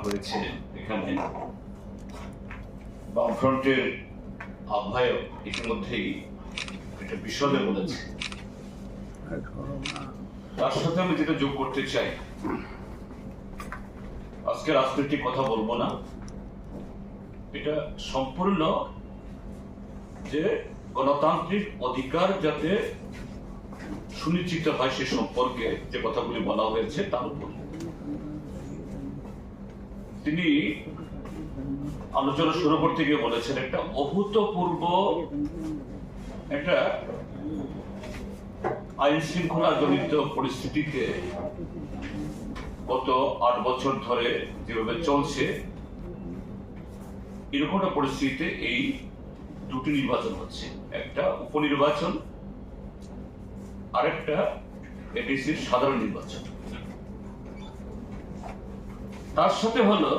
হয়েছে এখানে বামফ্রন্টের আহ্বায়ক ইতিমধ্যেই এটা বিশদে বলেছে। তার সাথে আমি যেটা যোগ করতে চাই, আজকে রাজনৈতিক কথা বলবো না, এটা সম্পূর্ণ যে গণতান্ত্রিক অধিকার যাতে সুনিশ্চিত হয় সে সম্পর্কে যে কথাগুলি বলা হয়েছে তার উপর তিনি আলোচনা শুরু করতে গিয়ে বলেছেন একটা অভূতপূর্ব একটা আইন শৃঙ্খলা জনিত পরিস্থিতিতে গত 8 বছর ধরে যেভাবে চলছে এরকম একটা পরিস্থিতিতে এই দুটি নির্বাচন হচ্ছে, একটা উপনির্বাচন আর একটা এডিসির সাধারণ নির্বাচন। তার সাথে হলো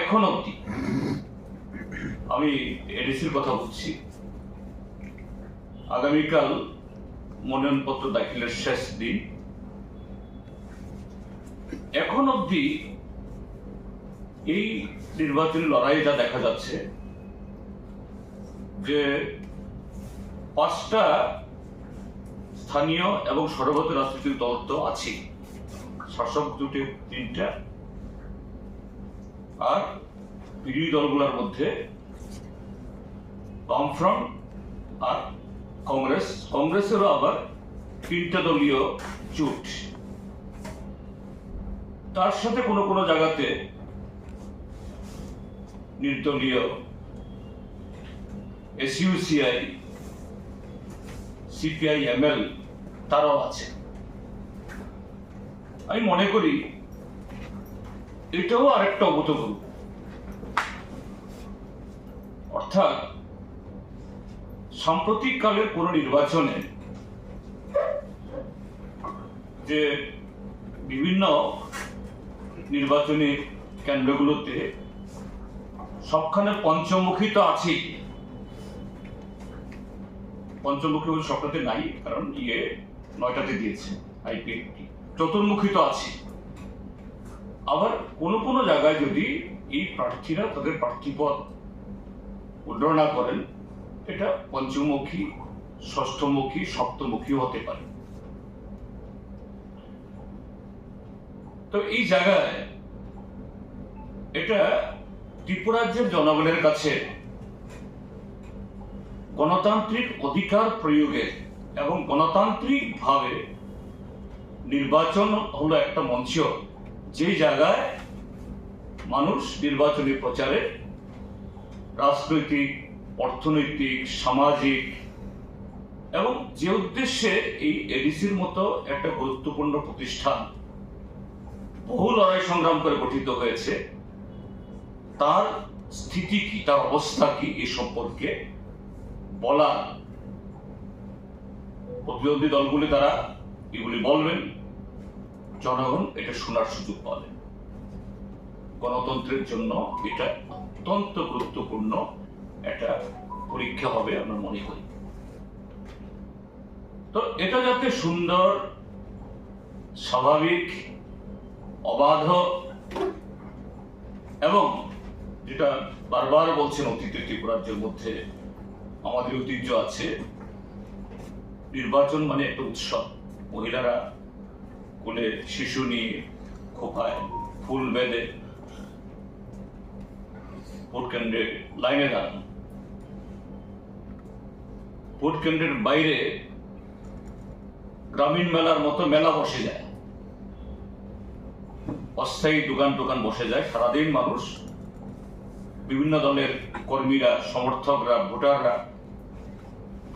এখন অবধি আমি এডিসির কথা বলছি, আগামীকাল মনোনয়নপত্র দাখিলের শেষ দিন, এখন অবধি এই নির্বাচনী লড়াইয়ে যা দেখা যাচ্ছে যে 5টা স্থানীয় এবং সর্বত রাজনৈতিক দল তো আছে, শাসক জোটে 3টা, আর বিরোধী দলগুলোর মধ্যে বামফ্রন্ট আর কংগ্রেসেরও আবার 3টা দলীয় জোট। তার সাথে কোনো কোনো জায়গাতে নির্দলীয় এসইউসিআই, সিপিআই, এমএল তারাও আছে। আমি মনে করি এটাও আরেকটা অভূতপূর্ব, অর্থাৎ সাম্প্রতিক কালের কোন নির্বাচনে যে বিভিন্ন নির্বাচনী কেন্দ্রগুলোতে সবখানে পঞ্চমুখী তো আছেই, পঞ্চমুখী বলে সবটাতে নাই, কারণ 9টাতে দিয়েছে আইপিএফটি, চতুর্মুখী তো আছে। আবার কোনো কোনো জায়গায় যদি এই প্রার্থীরা তাদের প্রার্থীপদ উন্নয়ন না করেন, এটা পঞ্চমুখী, ষষ্ঠমুখী, সপ্তমুখীও হতে পারে। তো এই জায়গায় এটা ত্রিপুরাজ্যের জনগণের কাছে গণতান্ত্রিক অধিকার প্রয়োগের এবং গণতান্ত্রিক ভাবে নির্বাচন হলো একটা মঞ্চ, যে জায়গায় মানুষ নির্বাচনী প্রচারে রাজনৈতিক, অর্থনৈতিক, সামাজিক এবং যে উদ্দেশ্যে এই এডিসির মতো একটা গুরুত্বপূর্ণ প্রতিষ্ঠান বহু লড়াই সংগ্রাম করে গঠিত হয়েছে, তার স্থিতি কি, তার অবস্থা কি, এ সম্পর্কে বলা, প্রতিদ্বন্দ্বী দলগুলি তারা এগুলি বলবেন, জনগণ এটা শোনার সুযোগ পাবেন। গণতন্ত্রের জন্য এটা অত্যন্ত গুরুত্বপূর্ণ একটা পরীক্ষা হবে আমরা মনে করি। তো এটা যাতে সুন্দর, স্বাভাবিক, অবাধ এবং যেটা বারবার বলছেন অতীতে ত্রিপুরাজ্যের মধ্যে আমাদের ঐতিহ্য আছে, নির্বাচন মানে একটা উৎসব, মহিলারা কোলে শিশু নিয়ে খোপায় ফুল বেঁধে ভোট কেন্দ্রে লাইনে দাঁড়ান, ভোট কেন্দ্রের বাইরে গ্রামীণ মেলার মতো মেলা বসে যায়, অস্থায়ী দোকান বসে যায়, সারাদিন মানুষ, বিভিন্ন দলের কর্মীরা, সমর্থকরা, ভোটাররা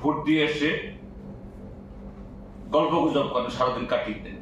ভোট দিয়ে এসে গল্প গুজব করেন, সারাদিন কাটিয়ে দেন।